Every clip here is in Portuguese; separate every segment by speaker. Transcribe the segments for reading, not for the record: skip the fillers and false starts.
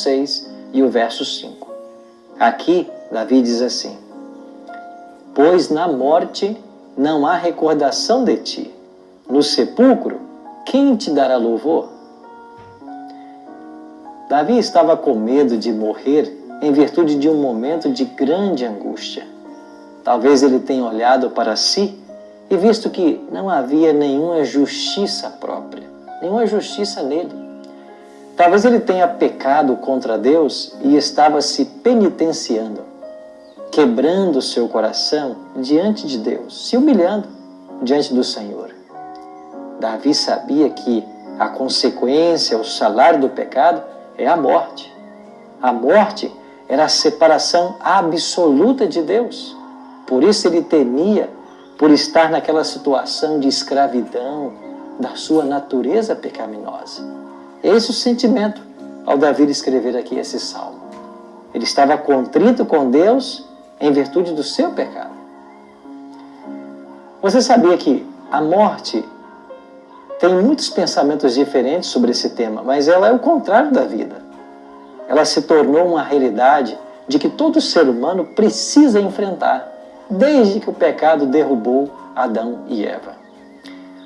Speaker 1: 6 e o verso 5. Aqui, Davi diz assim: pois na morte não há recordação de ti, no sepulcro, quem te dará louvor? Davi estava com medo de morrer em virtude de um momento de grande angústia. Talvez ele tenha olhado para si e visto que não havia nenhuma justiça própria, nenhuma justiça nele. Talvez ele tenha pecado contra Deus e estava se penitenciando, quebrando seu coração diante de Deus, se humilhando diante do Senhor. Davi sabia que a consequência, o salário do pecado é a morte. A morte era a separação absoluta de Deus. Por isso ele temia por estar naquela situação de escravidão da sua natureza pecaminosa. Esse é o sentimento ao Davi escrever aqui esse salmo. Ele estava contrito com Deus em virtude do seu pecado. Você sabia que a morte tem muitos pensamentos diferentes sobre esse tema, mas ela é o contrário da vida. Ela se tornou uma realidade de que todo ser humano precisa enfrentar, desde que o pecado derrubou Adão e Eva.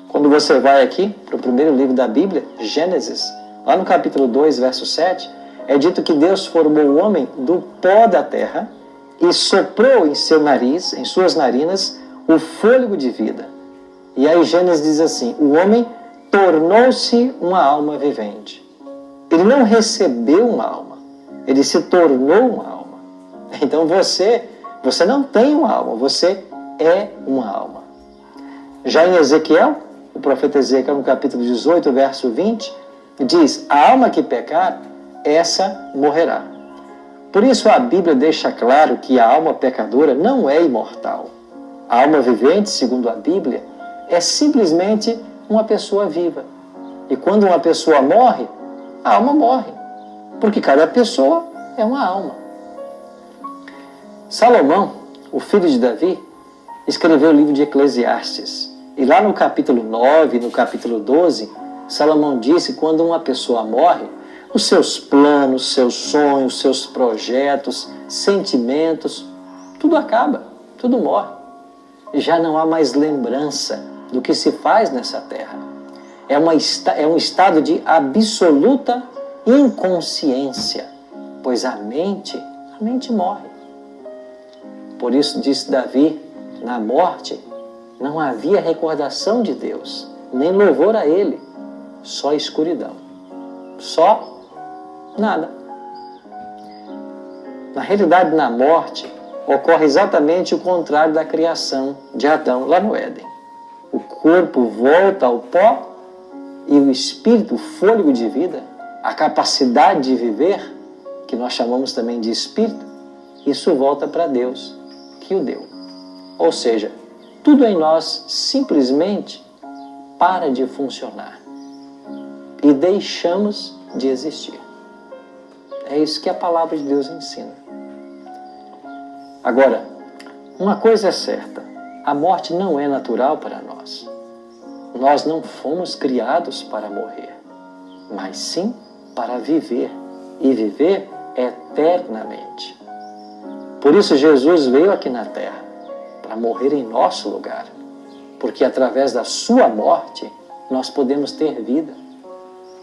Speaker 1: Quando você vai aqui para o primeiro livro da Bíblia, Gênesis, lá no capítulo 2, verso 7, é dito que Deus formou o homem do pó da terra e soprou em seu nariz, em suas narinas, o fôlego de vida. E aí Gênesis diz assim: o homem tornou-se uma alma vivente. Ele não recebeu uma alma, ele se tornou uma alma. Então você não tem uma alma, você é uma alma. Já em Ezequiel, o profeta Ezequiel, no capítulo 18, verso 20, diz: a alma que pecar, essa morrerá. Por isso a Bíblia deixa claro que a alma pecadora não é imortal. A alma vivente, segundo a Bíblia, é simplesmente uma pessoa viva. E quando uma pessoa morre, a alma morre, porque cada pessoa é uma alma. Salomão, o filho de Davi, escreveu o livro de Eclesiastes. E lá no capítulo 9, no capítulo 12, Salomão disse que quando uma pessoa morre, os seus planos, seus sonhos, seus projetos, sentimentos, tudo acaba, tudo morre. E já não há mais lembrança do que se faz nessa terra. É um estado de absoluta inconsciência, pois a mente morre. Por isso disse Davi, na morte não havia recordação de Deus, nem louvor a Ele, só escuridão, só nada. Na realidade, na morte, ocorre exatamente o contrário da criação de Adão lá no Éden. O corpo volta ao pó e o espírito, o fôlego de vida, a capacidade de viver, que nós chamamos também de espírito, isso volta para Deus, que o deu. Ou seja, tudo em nós simplesmente para de funcionar e deixamos de existir. É isso que a palavra de Deus ensina. Agora, uma coisa é certa, a morte não é natural para nós. Nós não fomos criados para morrer, mas sim para viver, e viver eternamente. Por isso Jesus veio aqui na terra, para morrer em nosso lugar, porque através da sua morte nós podemos ter vida.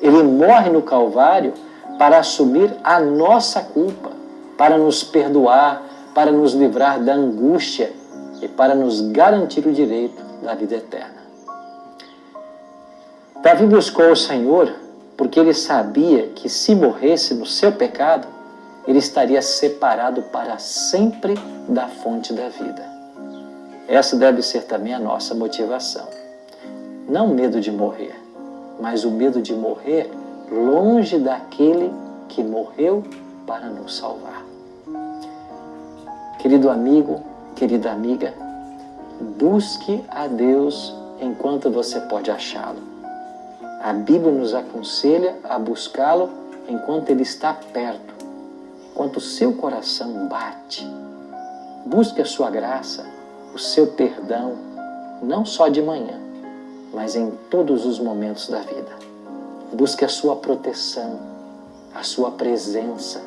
Speaker 1: Ele morre no Calvário para assumir a nossa culpa, para nos perdoar, para nos livrar da angústia e para nos garantir o direito da vida eterna. Davi buscou o Senhor porque ele sabia que se morresse no seu pecado, ele estaria separado para sempre da fonte da vida. Essa deve ser também a nossa motivação. Não o medo de morrer, mas o medo de morrer longe daquele que morreu para nos salvar. Querido amigo, querida amiga, busque a Deus enquanto você pode achá-lo. A Bíblia nos aconselha a buscá-lo enquanto Ele está perto, enquanto o seu coração bate. Busque a sua graça, o seu perdão, não só de manhã, mas em todos os momentos da vida. Busque a sua proteção, a sua presença.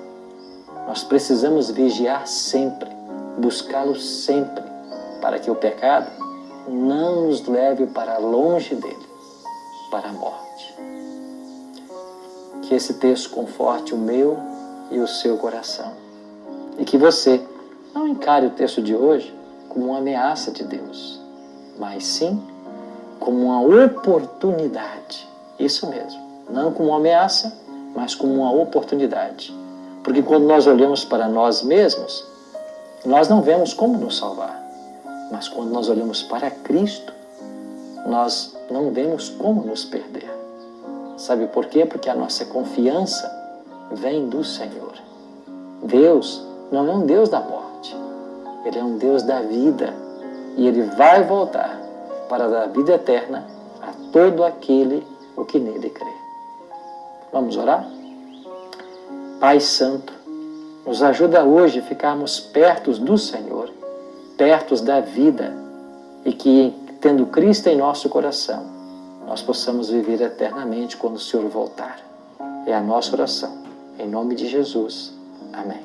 Speaker 1: Nós precisamos vigiar sempre, buscá-lo sempre, para que o pecado não nos leve para longe dele, para a morte. Que esse texto conforte o meu e o seu coração. E que você não encare o texto de hoje como uma ameaça de Deus, mas sim como uma oportunidade. Isso mesmo, não como uma ameaça, mas como uma oportunidade. Porque quando nós olhamos para nós mesmos, nós não vemos como nos salvar. Mas quando nós olhamos para Cristo, nós não vemos como nos perder. Sabe por quê? Porque a nossa confiança vem do Senhor. Deus não é um Deus da morte. Ele é um Deus da vida. E Ele vai voltar para dar vida eterna a todo aquele o que nele crê. Vamos orar? Pai Santo, nos ajuda hoje a ficarmos perto do Senhor, perto da vida, e que, tendo Cristo em nosso coração, nós possamos viver eternamente quando o Senhor voltar. É a nossa oração. Em nome de Jesus. Amém.